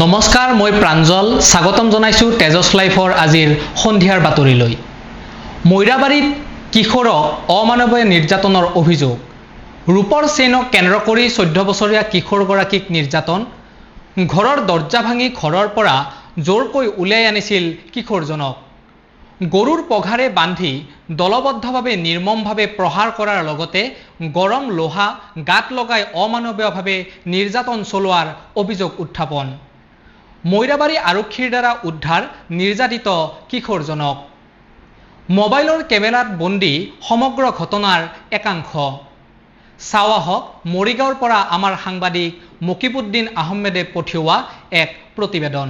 নমস্কাৰ, মই প্ৰাঞ্জল স্বাগতম জনাইছোঁ তেজছ লাইফৰ আজিৰ সন্ধিয়াৰ বাতৰিলৈ। মৈৰাবাৰীত কিশোৰক অমানৱীয় নিৰ্যাতনৰ অভিযোগ। ৰূপৰ চেইনক কেন্দ্ৰ কৰি 14 বছৰীয়া কিশোৰগৰাকীক নিৰ্যাতন। ঘৰৰ দৰ্জা ভাঙি ঘৰৰ পৰা জোৰকৈ উলিয়াই আনিছিল কিশোৰজনক। গৰুৰ পঘাৰে বান্ধি দলবদ্ধভাৱে নিৰ্মমভাৱে প্ৰহাৰ কৰাৰ লগতে গৰম লোহা গাত লগাই অমানৱীয়ভাৱে নিৰ্যাতন চলোৱাৰ অভিযোগ উত্থাপন। মৈৰাবাৰী আৰক্ষীৰ দ্বাৰা উদ্ধাৰ নিৰ্যাতিত কিশোৰজনক। মোবাইলৰ কেমেৰাত বন্দী সমগ্ৰ ঘটনাৰ একাংশ। চাওঁ আহক মৰিগাঁৱৰ পৰা আমাৰ সাংবাদিক মকিবুদ্দিন আহমেদে পঠিওৱা এক প্ৰতিবেদন।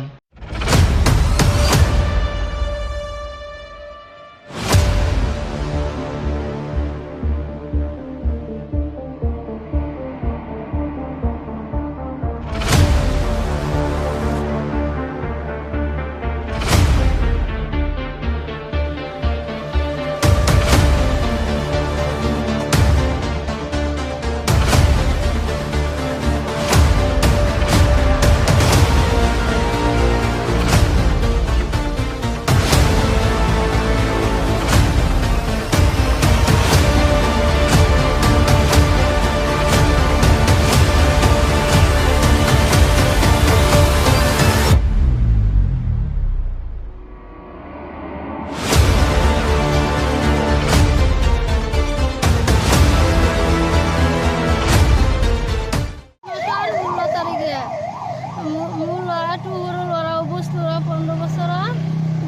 মোৰ ল'ৰাটো সৰু ল'ৰা অৱস্থা 15 বছৰ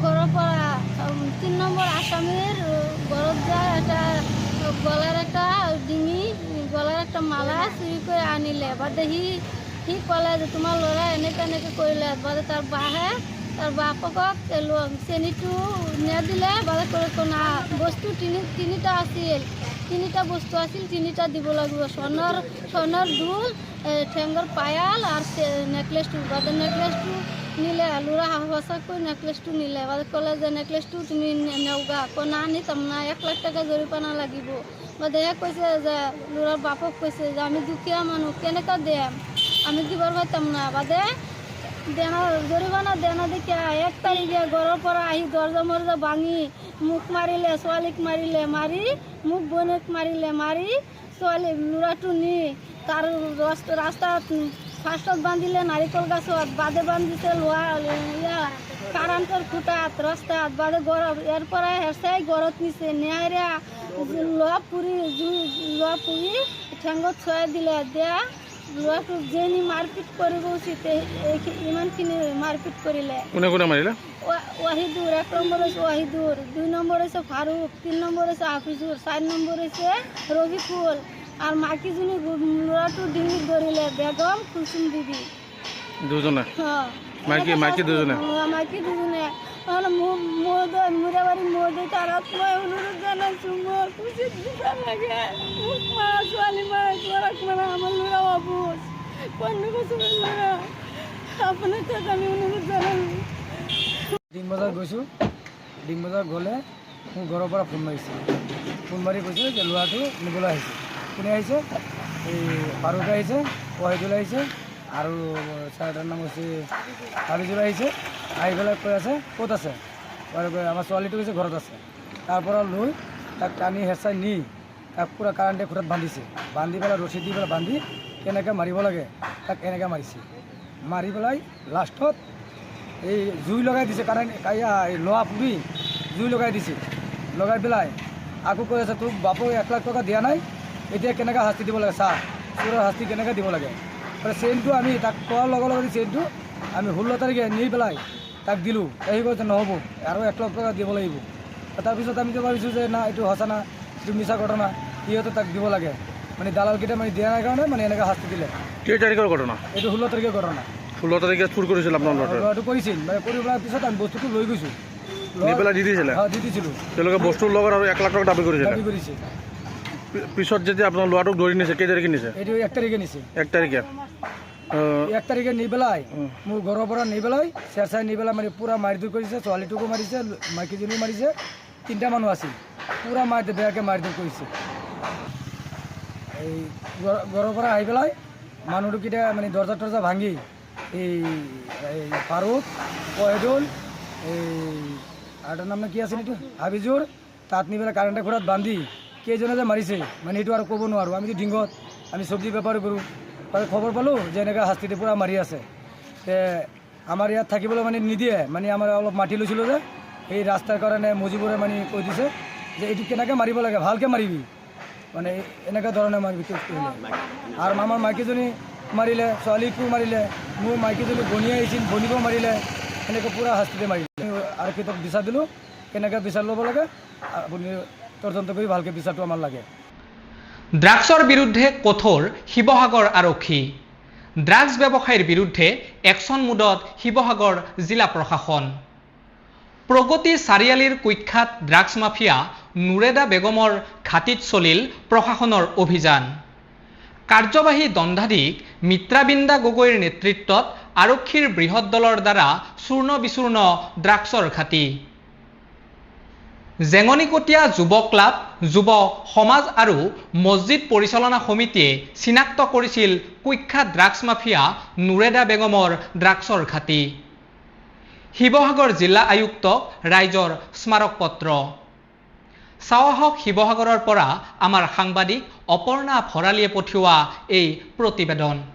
ঘৰৰ পৰা 3 নম্বৰ আসামীৰ ঘৰত যায় এটা গলাৰ একটা ডিঙি গলাৰ একটা মালা চুৰি কৰি আনিলে। বাদে সি ক'লে যে তোমাৰ ল'ৰা এনেকৈ কৰিলে। বাদে তাৰ বাহে তাৰ বাপকক চেনিটো নিদিলে। বাদে কৰি না বস্তু তিনিটা আছিল, তিনিটা বস্তু আছিল, তিনিটা দিব লাগিব। সোণৰ দুল, ঠেঙৰ পায়াল আৰ নেকলেসটো। বাদে নেকলেসটো নিলে ল'ৰা সঁচাকৈ নেকলেসটো নিলে। বাদে ক'লে যে নেকলেসটো তুমি নেওগা না নিতাম না, 1 লাখ টাকা জৰিমনা লাগিব। বাদে কৈছে যে ল'ৰাৰ বাপক কৈছে যে আমি দুখীয়া মানুহ কেনেকৈ দিম, আমি দিবৰ পাইতাম না। বাদে জৰিমনা দেনা দেখি 1 তাৰিখে ঘৰৰ পৰা আহি দৰ্জা মৰ্জা ভাঙি মোক মাৰিলে, ছোৱালীক মাৰিলে, মাৰি মোক বনেক মাৰিলে, মাৰি ছোৱালী ল'ৰাটো নি তাৰ ৰাস্তাত ফাৰ্ষ্টত বান্ধিলে নাৰিকল গাছত, বাদে বান্ধিছে লোহা কাৰেণ্টৰ খুঁটাত ৰাস্তাত। বাদে ইয়াৰ পৰা হেঁচাই ঘৰত নিছে, নেহাৰে লোহা পুৰি ঠেঙত চুৱাই দিলে। দিয়া ল'ৰাটোক যেনি মাৰপিট কৰিব উচিত ইমানখিনি মাৰপিট কৰিলে। কোনে কোনে মাৰিলে? ৱাহিদুৰ 1 নম্বৰ হৈছে ৱাহিদুৰ, 2 নম্বৰ হৈছে ফাৰুক, 3 নম্বৰ হৈছে হাফিজুৰ, 4 নম্বৰ হৈছে ৰবিফুল। আৰ মাইকীজনী ল'ৰাটোৰ ডিঙিত ধৰিলে বেগম কুলচুম বিবি। দুজনে? মাইকী দুজনে? মাইকী দুজনে। মৈৰাবাৰী তাৰাত মই অনুৰোধ জানাইছোঁ, মোৰ উচিত বিচাৰ লাগে। মোক মাৰা, ছোৱালী মাৰা, ল'ৰাক মাৰা, আমাৰ ল'ৰা অবুজ 15 বছৰৰ ল'ৰা। আপোনাৰ তাত আমি অনুৰোধ জনালোঁ। ডিম বজাৰ গৈছোঁ, ডিম বজাৰ গ'লে মোৰ ঘৰৰ পৰা ফোন মাৰিছে। ফোন মাৰি কৈছে যে ল'ৰাটো নিবলৈ আহিছে। কোনে আহিছে? এই ফাৰুক আহিছে, ৱাহিদুল আহিছে আৰু ছাৰটাৰ নাম হৈছে হাফিজুল আহিছে। আহি পেলাই কৈ আছে ক'ত আছে? আমাৰ ছোৱালীটো কৈছে ঘৰত আছে। তাৰ পৰা লৈ তাক টানি হেঁচাই নি তাক পূৰা কাৰেণ্টে খুঁটাত বান্ধিছে। বান্ধি পেলাই ৰছী দি পেলাই বান্ধি কেনেকৈ মাৰিব লাগে তাক এনেকৈ মাৰিছে। মাৰি পেলাই লাষ্টত এই জুই লগাই দিছে, কাৰেণ্ট লোহা পুৰি জুই লগাই দিছে। লগাই পেলাই আকৌ কৈ আছে তোক বাপক 1 লাখ টকা দিয়া নাই, এতিয়া কেনেকৈ শাস্তি দিব লাগে চা, চোৰৰ শাস্তি কেনেকৈ দিব লাগে। চেইনটো আমি তাক কোৱাৰ লগে লগে চেইনটো আমি 16 তাৰিখে নি পেলাই তাক দিলোঁ। সি কৈছে নহ'ব, আৰু 1 লাখ টকা দিব লাগিব। তাৰপিছত আমি ভাবিছোঁ যে না এইটো সঁচা না, এইটো মিছা ঘটনা, সিহঁতে তাক দিব লাগে। মানে দালালকেইটা মানে দিয়া নাই কাৰণে মানে এনেকৈ শাস্তি দিলে। কেই তাৰিখৰ ঘটনা? এইটো 16 তাৰিখৰ ঘটনা। 16 তাৰিখে চুৰ কৰিছিল আপোনাৰ ল'ৰাটো? কৰিছিল, মানে কৰি পেলাৰ পিছত আমি বস্তুটো লৈ গৈছোঁ। নি পেলাই দি দিছিলে? দি দিছিলোঁ। তেওঁলোকে বস্তুৰ লগত আৰু 1 লাখ টকা দাবী কৰিছিলে? দাবী কৰিছে। পিছত যেতিয়া আপোনাৰ ল'ৰাটোক ধৰি নিছে কেই তাৰিখে নিছে? এইটো 1 তাৰিখে নিছে। 1 তাৰিখে? 1 তাৰিখে নি পেলাই মোৰ ঘৰৰ পৰা নি পেলাই চেৰচাই নি পেলাই মানে পূৰা মাৰধৰ কৰিছে। ছোৱালীটোকো মাৰিছে, মাইকীজনীও মাৰিছে, 3টা মানুহ আছিল। পূৰা বেয়াকৈ মাৰধৰ কৰিছে। এই ঘৰৰ পৰা আহি পেলাই মানুহটোকেইটা মানে দৰ্জা টৰ্জা ভাঙি এই ফাৰুক ওয়াহিদুল এই আৰটাৰ নাম না কি আছিল এইটো হাবিজুৰ তাত নি পেলাই কাৰেণ্টৰ খুঁটাত বান্ধি কেইজনে যে মাৰিছে মানে সেইটো আৰু ক'ব নোৱাৰোঁ আমিতো ডিংগত আমি চব্জি বেপাৰ কৰোঁ তাতে খবৰ পালোঁ যে এনেকৈ শাস্তিটো পূৰা মাৰি আছে তে আমাৰ ইয়াত থাকিবলৈ মানে নিদিয়ে মানে আমাৰ অলপ মাটি লৈছিলোঁ যে এই ৰাস্তাৰ কাৰণে মুজিবুৰে মানে কৈ দিছে যে এইটো কেনেকৈ মাৰিব লাগে ভালকৈ মাৰিবি মানে এনেকুৱা ধৰণে মাৰিবি আৰু আমাৰ মাইকীজনী মাৰিলে ছোৱালীকো মাৰিলে মোৰ মাইকীজনী বনি আহিছিল বনিব মাৰিলে এনেকৈ পূৰা শাস্তিতে মাৰিলে আৰু কেইটাক বিচাৰ দিলোঁ কেনেকৈ বিচাৰ ল'ব লাগে আপুনি তদন্ত কৰি ভালকৈ বিচাৰটো আমাৰ লাগে ড্ৰাগছৰ বিৰুদ্ধে কঠোৰ শিৱসাগৰ আৰক্ষী ড্ৰাগছ ব্যৱসায়ীৰ বিৰুদ্ধে একশ্যন মুডত শিৱসাগৰ জিলা প্ৰশাসন প্ৰগতি চাৰিআলিৰ কুখ্যাত ড্ৰাগছ মাফিয়া নুৰেদা বেগমৰ ঘাটিত চলিল প্ৰশাসনৰ অভিযান কাৰ্যবাহী দণ্ডাধীশ মিত্ৰাবিন্দা গগৈৰ নেতৃত্বত আৰক্ষীৰ বৃহৎ দলৰ দ্বাৰা চূৰ্ণ বিচূৰ্ণ ড্ৰাগছৰ ঘাটি জেঙনিকটীয়া যুৱ ক্লাব যুৱ সমাজ আৰু মছজিদ পৰিচালনা সমিতিয়ে চিনাক্ত কৰিছিল কুখ্যাত ড্ৰাগছ মাফিয়া নুৰেদা বেগমৰ ড্ৰাগছৰ ঘাটি শিৱসাগৰ জিলা আয়ুক্তক ৰাইজৰ স্মাৰক পত্ৰ চাওঁ আহক শিৱসাগৰৰ পৰা আমাৰ সাংবাদিক অপৰ্ণা ভৰালীয়ে পঠিওৱা এই প্ৰতিবেদন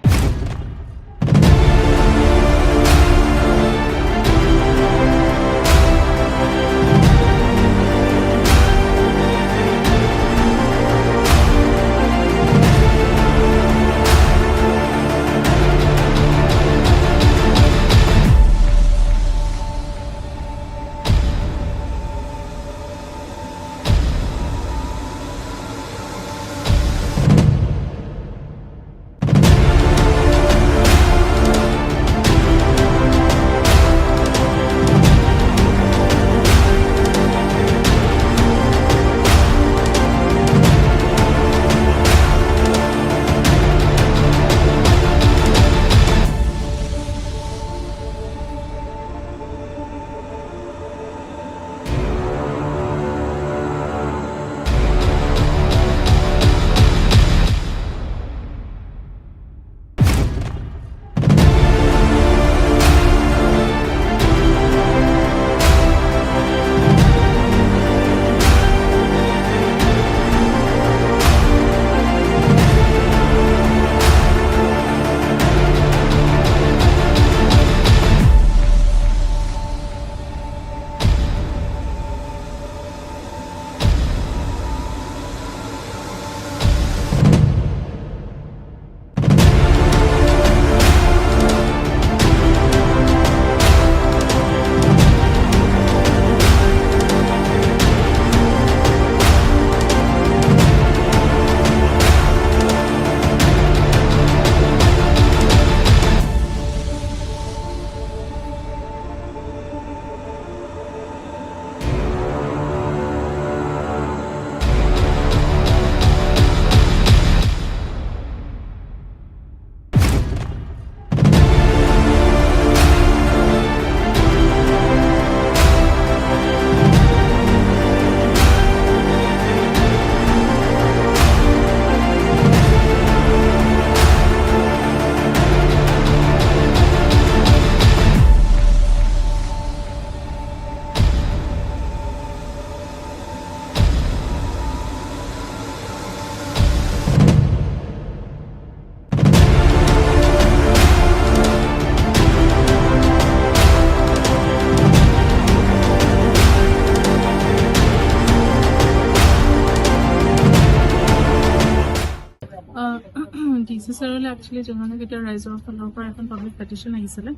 ডিচি ছাৰলৈ একচুৱেলি জনগণকেইটা ৰাইজৰ ফালৰ পৰা এখন পাব্লিক পেটিশ্যন আহিছিলে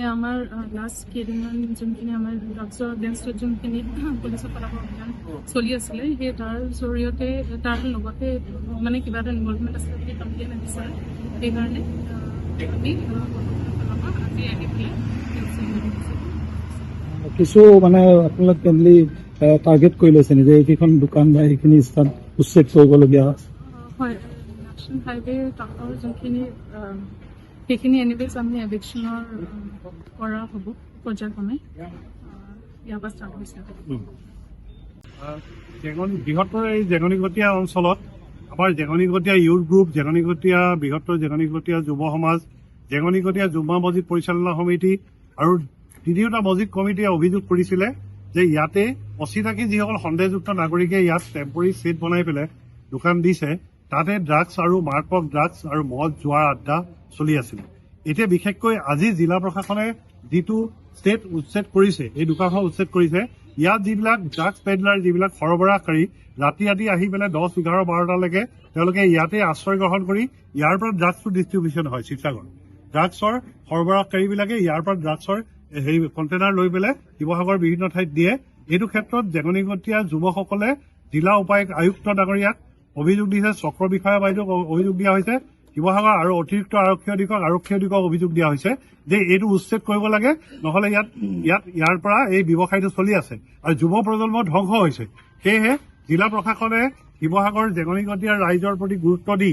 এই আমাৰ লাষ্ট কেইদিনমান যোনখিনি আমাৰ ড্ৰাগছৰ এগেইনষ্টত যোনখিনি পুলিচৰ ফালৰ পৰা অভিযান চলি আছিলে সেই তাৰ জৰিয়তে তাৰ লগতে মানে কিবা এটা ইনভলভমেণ্ট আছিলে বুলি কমপ্লেইন আহিছিলে সেইকাৰণে আমি আজি আহি পেলাই কিছু মানে আপোনালোক মেইনলি টাৰ্গেট কৰি লৈছে যে এইকেইখন দোকান বা এইখিনি স্থান উচ্ছেদ কৰিবলগীয়া হয় নেশ্যনেল হাইৱেৰ কাষৰ যোনখিনি সেইখিনি এনিৱেজ আমি এভিকশ্যনৰ কৰা হ'ব পৰ্যায়ক্ৰমে ইয়াৰ পৰা ষ্টাৰ্ট হৈছে বৃহত্তৰ এই জেঙনিকটীয়া অঞ্চলত আমাৰ জেঙনিকটীয়া ইউথ গ্ৰুপ জেঙনিকটীয়া বৃহত্তৰ জেঙনিকটীয়া যুৱ সমাজ জেঙনিকটীয়া যুগ্ম মছজিদ পৰিচালনা সমিতি আৰু তিনিওটা মছজিদ কমিটিয়ে অভিযোগ কৰিছিলে যে ইয়াতে অচিনাকি যিসকল সন্দেহযুক্ত নাগৰিকে ইয়াত টেম্পৰী ছেট বনাই পেলাই দোকান দিছে, তাতে ড্ৰাগছ আৰু মাৰ্ক অফ ড্ৰাগছ আৰু মদ জোৱাৰ আড্ডা চলি আছিল। এতিয়া বিশেষকৈ আজি জিলা প্ৰশাসনে যিটো ছেট উচ্ছেদ কৰিছে, এই দোকানখন উচ্ছেদ কৰিছে, ইয়াত যিবিলাক ড্ৰাগছ পেডলাৰ, যিবিলাক সৰবৰাহকাৰী ৰাতি আহি পেলাই 10, 11, 12টালৈকে তেওঁলোকে ইয়াতে আশ্ৰয় গ্ৰহণ কৰি ইয়াৰ পৰা ড্ৰাগছটো ডিষ্ট্ৰিবিউশ্যন হয় শিৱসাগৰ। ড্ৰাগছৰ সৰবৰাহকাৰীবিলাকে ইয়াৰ পৰা ড্ৰাগছৰ কণ্টেইনাৰ লৈ পেলাই শিৱসাগৰ বিভিন্ন ঠাইত দিয়ে। এইটো ক্ষেত্ৰত জেঙনিকটীয়া যুৱকসকলে জিলা উপায়ুক্ত আয়ুক্ত ডাঙৰীয়াক অভিযোগ দিছে, চক্ৰ বিষয়া বাইদেউক অভিযোগ দিয়া হৈছে, শিৱসাগৰ আৰু অতিৰিক্ত আৰক্ষী অধীক্ষক অভিযোগ দিয়া হৈছে যে এইটো উচ্ছেদ কৰিব লাগে, নহলে ইয়াৰ পৰা এই ব্যৱসায়টো চলি আছে আৰু যুৱ প্ৰজন্ম ধ্বংস হৈছে। সেয়েহে জিলা প্ৰশাসনে শিৱসাগৰ জেঙনিকটীয়াৰ ৰাইজৰ প্ৰতি গুৰুত্ব দি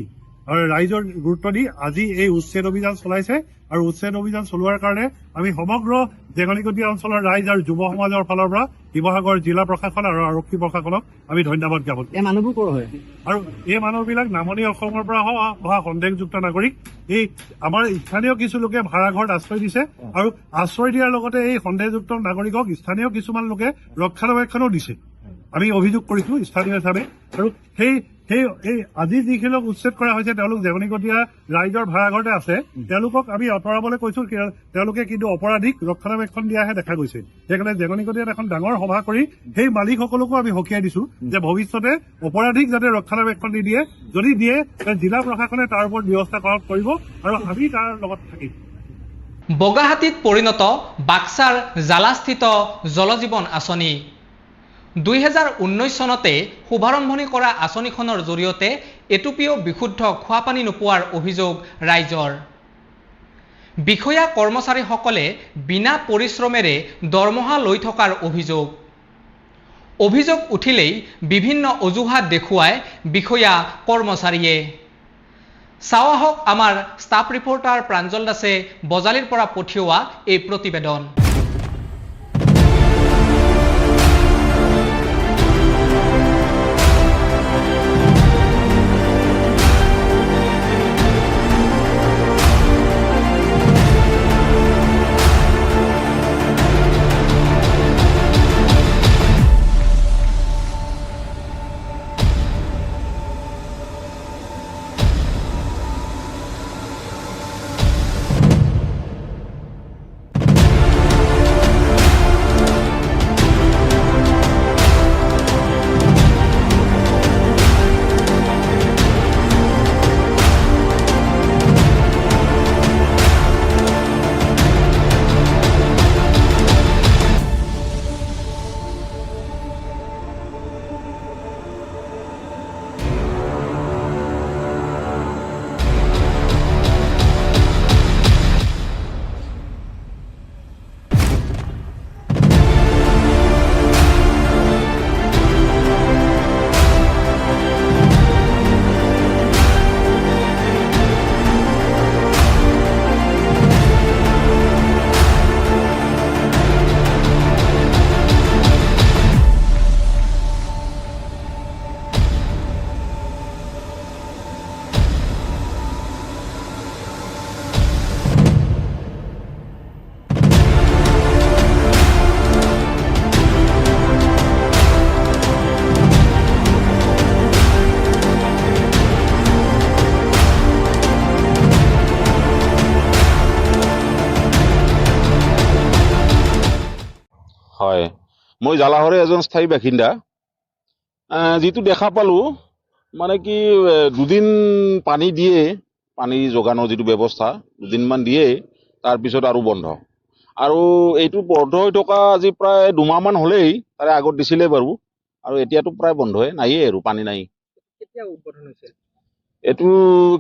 আজি এই উচ্ছেদ অভিযান চলাইছে। আৰু উচ্ছেদ অভিযান চলোৱাৰ কাৰণে আমি সমগ্ৰ জেঙনিকটীয়া অঞ্চলৰ ৰাইজ আৰু যুৱ সমাজৰ ফালৰ পৰা শিৱসাগৰ জিলা প্ৰশাসন আৰু আৰক্ষী প্ৰশাসনক আমি ধন্যবাদ জ্ঞাপন কৰিছোঁ। মানুহবোৰ ক'ৰ হয়? আৰু এই মানুহবিলাক নামনি অসমৰ পৰা অহা সন্দেহযুক্ত নাগৰিক। এই আমাৰ স্থানীয় কিছু লোকে ভাড়াঘৰত আশ্ৰয় দিছে আৰু আশ্ৰয় দিয়াৰ লগতে এই সন্দেহযুক্ত নাগৰিকক স্থানীয় কিছুমান লোকে ৰক্ষণাবেক্ষণো দিছে। আমি অভিযোগ কৰিছো স্থানীয় হিচাপে। আৰু সেই আজি যিখিনিক উচ্ছেদ কৰা হৈছে তেওঁলোক জেঙনিকটীয়া ৰাইজৰ ভাড়াঘৰতে আছে, তেওঁলোকক আমি আঁতৰাবলৈ কৈছো। তেওঁলোকে কিন্তু অপৰাধীক ৰক্ষণাবেক্ষণ দিয়াহে দেখা গৈছে। সেইকাৰণে জেঙনিকটীয়াত এখন ডাঙৰ সভা কৰি সেই মালিকসকলকো আমি সকীয়াই দিছো যে ভৱিষ্যতে অপৰাধীক যাতে ৰক্ষণাবেক্ষণ নিদিয়ে, যদি দিয়ে জিলা প্ৰশাসনে তাৰ ওপৰত ব্যৱস্থা কৰিব আৰু আমি তাৰ লগত থাকিম। বগাহাটীত পৰিণত বাক্সাৰ জালাস্থিত জল জীৱন আঁচনি 2019 চনতে শুভাৰম্ভণি কৰা আঁচনিখনৰ জৰিয়তে এটুপিও বিশুদ্ধ খোৱাপানী নোপোৱাৰ অভিযোগ ৰাইজৰ। বিষয়া কৰ্মচাৰীসকলে বিনা পৰিশ্ৰমেৰে দৰমহা লৈ থকাৰ অভিযোগ উঠিলেই বিভিন্ন অজুহাত দেখুৱাই বিষয়া কৰ্মচাৰীয়ে। চাওঁ আহক আমাৰ ষ্টাফ ৰিপৰ্টাৰ প্ৰাঞ্জল দাসে বজালিৰ পৰা পঠিওৱা এই প্ৰতিবেদন। হয়, মই জালাহৰে এজন স্থায়ী বাসিন্দা। যিটো দেখা পালোঁ মানে কি দুদিন পানী দিয়ে, পানী যোগানৰ যিটো ব্যৱস্থা দুদিনমান দিয়ে, তাৰপিছত আৰু বন্ধ। আৰু এইটো বন্ধ হৈ থকা আজি প্ৰায় 2 মাহমান হ'লেই, তাৰে আগত দিছিলে বাৰু। আৰু এতিয়াতো প্ৰায় বন্ধই, নায়েই আৰু পানী নাই। কেতিয়া উদ্বোধন হৈছিল? এইটো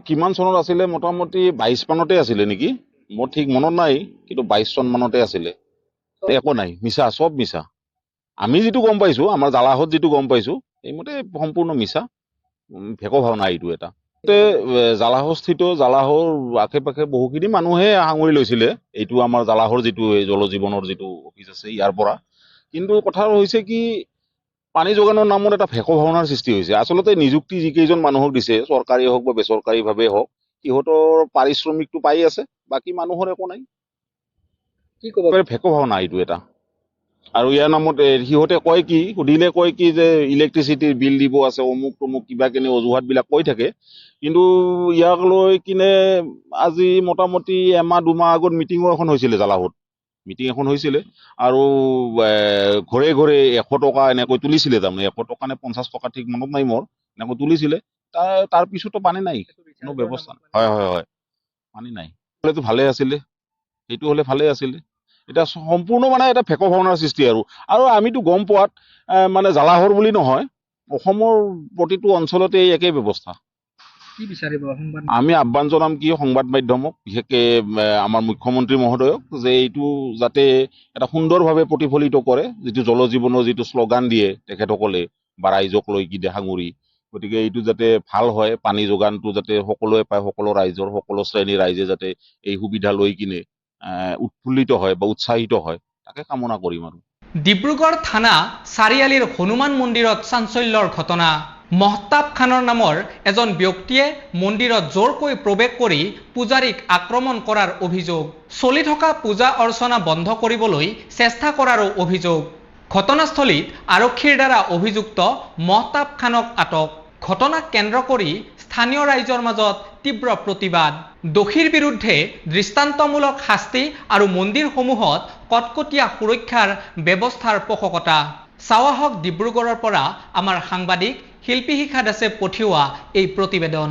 কিমান চনত আছিলে, মোটামুটি 22 মানতে আছিলে নেকি, মোৰ ঠিক মনত নাই, কিন্তু 22 চন মানতে আছিলে। একো নাই, মিছা, চব মিছা। আমি যিটো গম পাইছো, আমাৰ জালাহত যিটো গম পাইছো, সেইমতে সম্পূৰ্ণ মিছা, ভেকো ভাও নাই এইটো এটা। জালাহস্থিত জালাহৰ আশে পাশে বহুখিনি মানুহে সাঙুৰি লৈছিলে এইটো আমাৰ জালাহৰ যিটো জল জীৱনৰ যিটো অফিচ আছে ইয়াৰ পৰা। কিন্তু কথা হৈছে কি, পানী যোগানৰ নামত এটা ভেকো ভাওনাৰ সৃষ্টি হৈছে। আচলতে নিযুক্তি যিকেইজন মানুহক দিছে, চৰকাৰী হওক বা বেচৰকাৰীভাৱে হওক, সিহঁতৰ পাৰিশ্ৰমিকটো পাই আছে, বাকী মানুহৰ একো নাই। কি ক'ব ভেকু ভাওনা এইটো এটা। আৰু ইয়াৰ নামত সিহঁতে কয় কি, সুধিলে কয় কি যে ইলেক্ট্ৰিচিটিৰ বিল দিব আছে, অমুক তমুক কিবা কিনি অজুহাতবিলাক কৈ থাকে। কিন্তু ইয়াক লৈ কিনে আজি মোটামুটি এমাহ দুমাহ আগত মিটিঙো এখন হৈছিলে জালাহত, মিটিং এখন হৈছিলে। আৰু ঘৰে ঘৰে 100 টকা এনেকৈ তুলিছিলে, তাৰমানে 100 টকা নে 50 টকা ঠিক মনত নাই মোৰ, এনেকৈ তুলিছিলে। তাৰ পিছতো পানী নাই, কোনো ব্যৱস্থা নাই। হয় হয় হয়, পানী নাই। হ'লেতো ভালে আছিলে, সেইটো হ'লে ভালে আছিলে। এতিয়া সম্পূৰ্ণ মানে এটা ভেকু ভাওনাৰ সৃষ্টি। আৰু আমিতো গম পোৱাত মানে জালাহৰ বুলি নহয়, অসমৰ প্ৰতিটো অঞ্চলতে এই একেই ব্যৱস্থা। কি বিচাৰিব সংবাদ? আমি আহ্বান জনাম কি সংবাদ মাধ্যমক, বিশেষকে আমাৰ মুখ্যমন্ত্ৰী মহোদয়ক, যে এইটো যাতে এটা সুন্দৰভাৱে প্ৰতিফলিত কৰে, যিটো জল জীৱনৰ যিটো শ্লোগান দিয়ে তেখেতসকলে বা ৰাইজক লৈ কি দেহাঙুৰি। গতিকে এইটো যাতে ভাল হয়, পানী যোগানটো যাতে সকলোৱে পায়, সকলো ৰাইজৰ, সকলো শ্ৰেণীৰ ৰাইজে যাতে এই সুবিধা লৈ কিনে উৎফুল্লিত হয় বা উৎসাহিত হয়, তাকে কামনা কৰিম। আৰু ডিব্ৰুগড় থানা চাৰিআলিৰ হনুমান মন্দিৰত চাঞ্চল্যৰ ঘটনা। মহতাব খানৰ নামৰ এজন ব্যক্তিয়ে মন্দিৰত জোৰকৈ প্ৰৱেশ কৰি পূজাৰীক আক্ৰমণ কৰাৰ অভিযোগ। চলি থকা পূজা অৰ্চনা বন্ধ কৰিবলৈ চেষ্টা কৰাৰো অভিযোগ। ঘটনাস্থলীত আৰক্ষীৰ দ্বাৰা অভিযুক্ত মহতাব খানক আটক। ঘটনাক কেন্দ্ৰ কৰি স্থানীয় ৰাইজৰ মাজত তীব্ৰ প্ৰতিবাদ। দোষীৰ বিৰুদ্ধে দৃষ্টান্তমূলক শাস্তি আৰু মন্দিৰসমূহত কটকটীয়া সুৰক্ষাৰ ব্যৱস্থাৰ পোষকতা। চাৱা হওক ডিব্ৰুগড়ৰ পৰা আমাৰ সাংবাদিক শিল্পী শিখা দাসে পঠিওৱা এই প্ৰতিবেদন।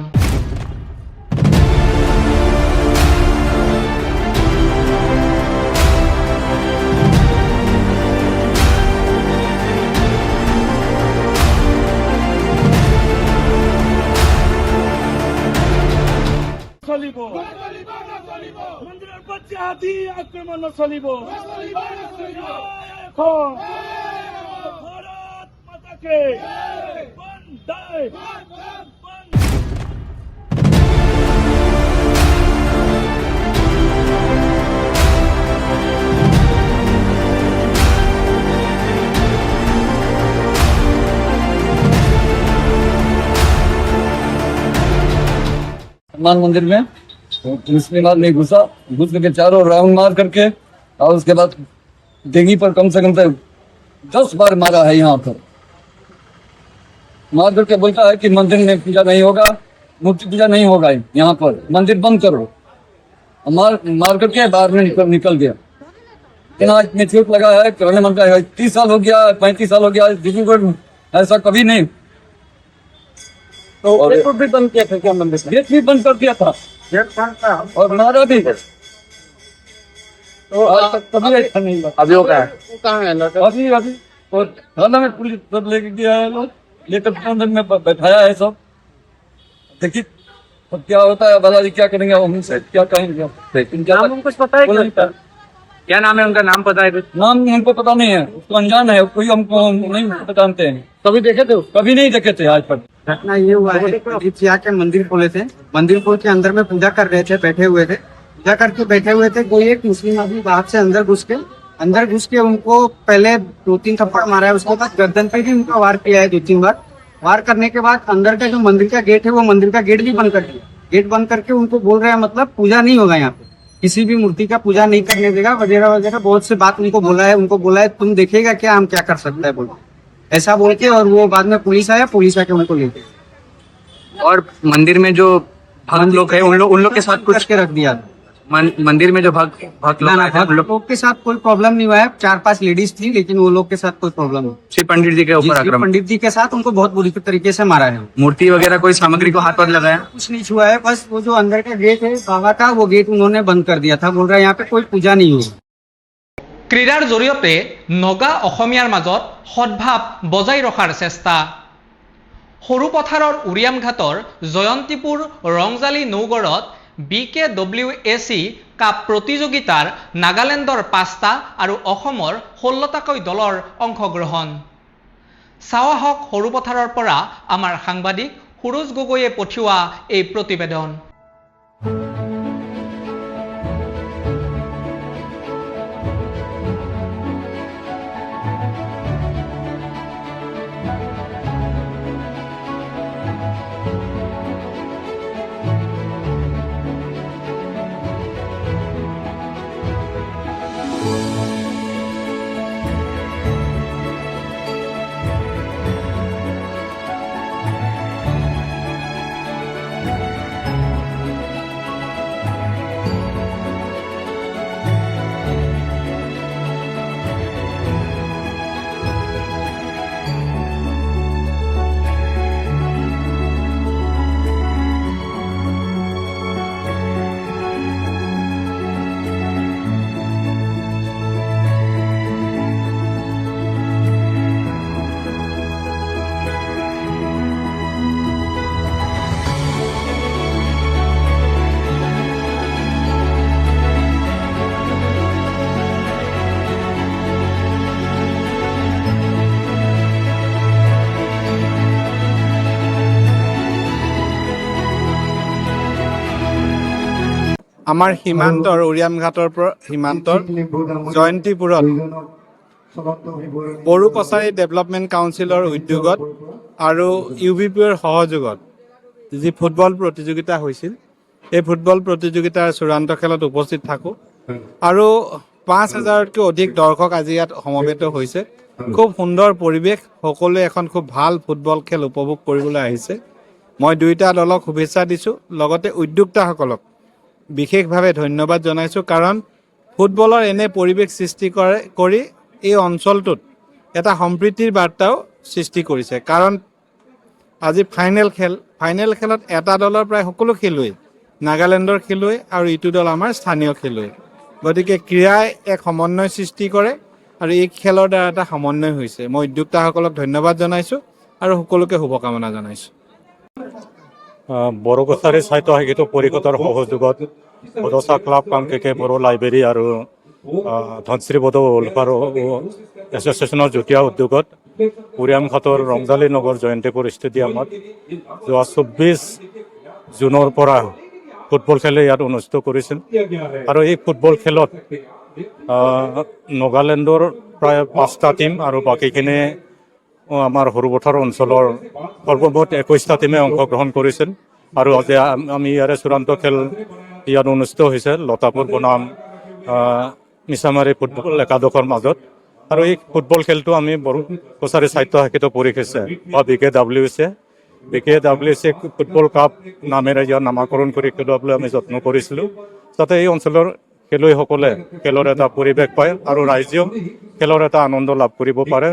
চলিব মন্দিৰৰ প্ৰতি আদি আক্ৰমণ নচলিব। ভাৰত মাতাকে বন্দে हनुमान मंदिर में तो मुस्लिम आदमी घुस के चारों राउंड मार करके और उसके बाद डेंगी पर कम से कम 10 बार मारा है। यहाँ पर मार करके बोलता है कि मंदिर में पूजा नहीं होगा, मूर्ति पूजा नहीं होगा, यहाँ पर मंदिर बंद करो। मार करके बाहर में निकल गया। इतना इतने चोट लगा है, कहने मन का 30 साल हो गया, 35 साल हो गया, डिब्रूगढ़ ऐसा कभी नहीं। तो गेट भी बंद किया था क्या मंदिर? गेट भी बंद कर दिया था, गेट बंद था और मारा भी। तो आज तक कभी ऐसा नहीं हुआ। अभी होगा अभी और थाना में पुलिस सब लेके गया है, लोग लेकर अंदर में बैठाया है सब। देखिए अब क्या होता है, बता क्या करेंगे हमसे, क्या कहेंगे। नाम कुछ पता है क्या नाम है उनका? नाम पता है? नाम हमको पता नहीं है, उसको अनजान है, कोई हमको नहीं जानते हैं। कभी देखे थे? कभी नहीं देखे थे आज तक। घटना ये हुआ है, यहाँ के मंदिर खोले थे, मंदिर खोल के अंदर में पूजा कर रहे थे, बैठे हुए थे, पूजा करके बैठे हुए थे। कोई एक मुस्लिम आदमी बाहर से अंदर घुस के उनको पहले 2-3 थप्पड़ मारा है, उसके बाद गर्दन पे भी उनका वार किया है 2-3 बार। वार करने के बाद अंदर का जो मंदिर का गेट है, वो मंदिर का गेट भी बंद कर दिया। गेट बंद करके उनको बोल रहे हैं मतलब पूजा नहीं होगा यहाँ पे, किसी भी मूर्ति का पूजा नहीं करने देगा, वगैरह वगैरह बहुत से बात उनको बोला है। तुम देखेगा क्या हम क्या कर सकते हैं बोल, ऐसा बोल के। और वो बाद में पुलिस आया, पुलिस आके उनको ले गई। और मंदिर में जो भक्त लोग हैं उन लोग के साथ कुछ करके रख दिया। मंदिर में जो भक्त लोग आए थे, उन लोग के साथ कोई प्रॉब्लम नहीं हुआ है। 4-5 लेडीज थी, लेकिन वो लोग के साथ कोई प्रॉब्लम नहीं। श्री पंडित जी के ऊपर आक्रमण, पंडित जी के साथ उनको बहुत बुरी तरीके से मारा है। मूर्ति वगैरह कोई सामग्री को हाथ पर लगाया? कुछ नहीं छुआ है, बस वो जो अंदर का गेट है बाबा का, वो गेट उन्होंने बंद कर दिया था। बोल रहा है यहाँ पे कोई पूजा नहीं होगी। ক্ৰীড়াৰ জৰিয়তে নগা অসমীয়াৰ মাজত সদ্ভাৱ বজাই ৰখাৰ চেষ্টা। সৰু পথাৰৰ উৰিয়াম ঘাটৰ জয়ন্তীপুৰ ৰংজালি নৌগড়ত BKWAC কাপ প্ৰতিযোগিতাৰ নাগালেণ্ডৰ 5টা আৰু অসমৰ 16টাকৈ দলৰ অংশগ্ৰহণ। চাৱা হওক সৰু পথাৰৰ পৰা আমাৰ সাংবাদিক সুৰজ গগৈয়ে পঠিওৱা এই প্ৰতিবেদন। আমাৰ সীমান্তৰ উৰিয়ামঘাটৰ পৰা সীমান্তৰ জয়ন্তীপুৰত বড়ো কছাৰী ডেভেলপমেণ্ট কাউন্সিলৰ উদ্যোগত আৰু UBPৰ সহযোগত যি ফুটবল প্ৰতিযোগিতা হৈছিল, এই ফুটবল প্ৰতিযোগিতাৰ চূড়ান্ত খেলত উপস্থিত থাকোঁ আৰু 5,000তকৈ অধিক দৰ্শক আজি ইয়াত সমবেত হৈছে। খুব সুন্দৰ পৰিৱেশ, সকলোৱে এখন খুব ভাল ফুটবল খেল উপভোগ কৰিবলৈ আহিছে। মই দুয়োটা দলক শুভেচ্ছা দিছোঁ, লগতে উদ্যোক্তাসকলক বিশেষভাৱে ধন্যবাদ জনাইছোঁ, কাৰণ ফুটবলৰ এনে পৰিৱেশ সৃষ্টি কৰি এই অঞ্চলটোত এটা সম্প্ৰীতিৰ বাৰ্তাও সৃষ্টি কৰিছে। কাৰণ আজি ফাইনেল খেলত এটা দলৰ প্ৰায় সকলো খেলুৱৈ নাগালেণ্ডৰ খেলুৱৈ আৰু ইটো দল আমাৰ স্থানীয় খেলুৱৈ। গতিকে ক্ৰীড়াই এক সমন্বয় সৃষ্টি কৰে আৰু এই খেলৰ দ্বাৰা এটা সমন্বয় হৈছে। মই উদ্যোক্তাসকলক ধন্যবাদ জনাইছোঁ আৰু সকলোকে শুভকামনা জনাইছোঁ। বড়ো কছাৰী সাহিত্য সাহিত্য পৰিষদৰ সহযোগত বড়োচা ক্লাব কাংকেকে বড়ো লাইব্ৰেৰী আৰু ধনশ্ৰী বড়ো ৱেলফেয়াৰ এছ'চিয়েশ্যনৰ যুটীয়া উদ্যোগত উৰিয়ামঘাটৰ ৰংজালী নগৰ জয়ন্তীপুৰ ষ্টেডিয়ামত যোৱা 24 জুনৰ পৰা ফুটবল খেলে ইয়াত অনুষ্ঠিত কৰিছিল। আৰু এই ফুটবল খেলত নাগালেণ্ডৰ প্ৰায় 5টা টীম আৰু বাকীখিনি আমাৰ সৰুপথাৰ অঞ্চলৰ সৰ্বমুঠ 21টা টীমে অংশগ্ৰহণ কৰিছিল। আৰু আজি আমি ইয়াৰে চূড়ান্ত খেল ইয়াত অনুষ্ঠিত হৈছে লতাপুৰ বনাম মিছামাৰী ফুটবল একাদশৰ মাজত। আৰু এই ফুটবল খেলটো আমি বড়ো কছাৰী সাহিত্য সাহিত্য পৰিষদে বা BKWC ফুটবল কাপ নামেৰে ইয়াৰ নামাকৰণ কৰি খেলুৱাবলৈ আমি যত্ন কৰিছিলোঁ, যাতে এই অঞ্চলৰ খেলুৱৈসকলে খেলৰ এটা পৰিৱেশ পায় আৰু ৰাইজেও খেলৰ এটা আনন্দ লাভ কৰিব পাৰে।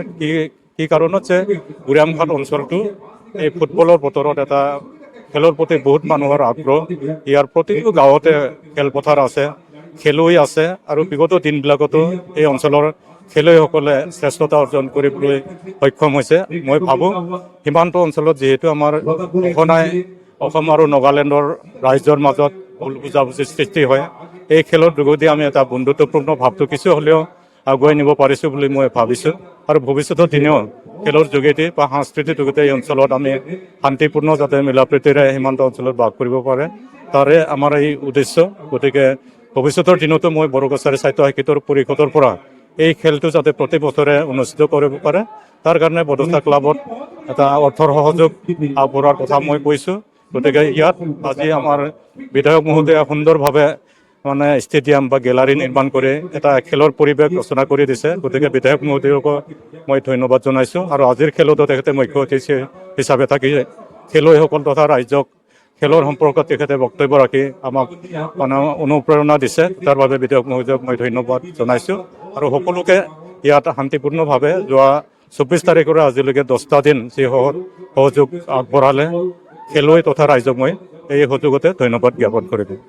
কি কাৰণত যে উৰিয়ামঘাট অঞ্চলটো এই ফুটবলৰ বতৰত এটা খেলৰ প্ৰতি বহুত মানুহৰ আগ্ৰহ। ইয়াৰ প্ৰতিটো গাঁৱতে খেলপথাৰ আছে, খেলুৱৈ আছে আৰু বিগত দিনবিলাকতো এই অঞ্চলৰ খেলুৱৈসকলে শ্ৰেষ্ঠতা অৰ্জন কৰিবলৈ সক্ষম হৈছে। মই ভাবোঁ সীমান্ত অঞ্চলত যিহেতু আমাৰ সঘনাই অসম আৰু নাগালেণ্ডৰ ৰাইজৰ মাজত ভুল বুজাবুজিৰ সৃষ্টি হয়, এই খেলৰ যোগেদি আমি এটা বন্ধুত্বপূৰ্ণ ভাৱটো কিছু হ'লেও আগুৱাই নিব পাৰিছোঁ বুলি মই ভাবিছোঁ। আৰু ভৱিষ্যতৰ দিনেও খেলৰ যোগেদি বা সাংস্কৃতিক যোগেদি এই অঞ্চলত আমি শান্তিপূৰ্ণ যাতে মিলাপ্ৰীতিৰে সীমান্ত অঞ্চলত বাস কৰিব পাৰে, তাৰে আমাৰ এই উদ্দেশ্য। গতিকে ভৱিষ্যতৰ দিনতো মই বড়ো কছাৰী সাহিত্য সাহিত্য পৰিষদৰ পৰা এই খেলটো যাতে প্ৰতি বছৰে অনুষ্ঠিত কৰিব পাৰে, তাৰ কাৰণে বড়োচা ক্লাবত এটা অৰ্থৰ সহযোগ আগবঢ়োৱাৰ কথা মই কৈছোঁ। গতিকে ইয়াত আজি আমাৰ বিধায়ক মহোদয়ে সুন্দৰভাৱে ষ্টেডিয়াম বা গেলাৰী নিৰ্মাণ কৰি এটা খেলৰ পৰিৱেশ ৰচনা কৰি দিছে। গতিকে বিধায়ক মহোদয়কো মই ধন্যবাদ জনাইছোঁ। আৰু আজিৰ খেলতো তেখেতে মুখ্য অতিথি হিচাপে থাকি খেলুৱৈসকল তথা ৰাইজক খেলৰ সম্পৰ্কত তেখেতে বক্তব্য ৰাখি আমাক অনুপ্ৰেৰণা দিছে। তাৰ বাবে বিধায়ক মহোদয়ক মই ধন্যবাদ জনাইছোঁ। আৰু সকলোকে ইয়াত শান্তিপূৰ্ণভাৱে যোৱা 24 তাৰিখৰে আজিলৈকে 10টা দিন যি সহযোগ আগবঢ়ালে খেলুৱৈ তথা ৰাইজক মই এই সহযোগতে ধন্যবাদ জ্ঞাপন কৰিলোঁ।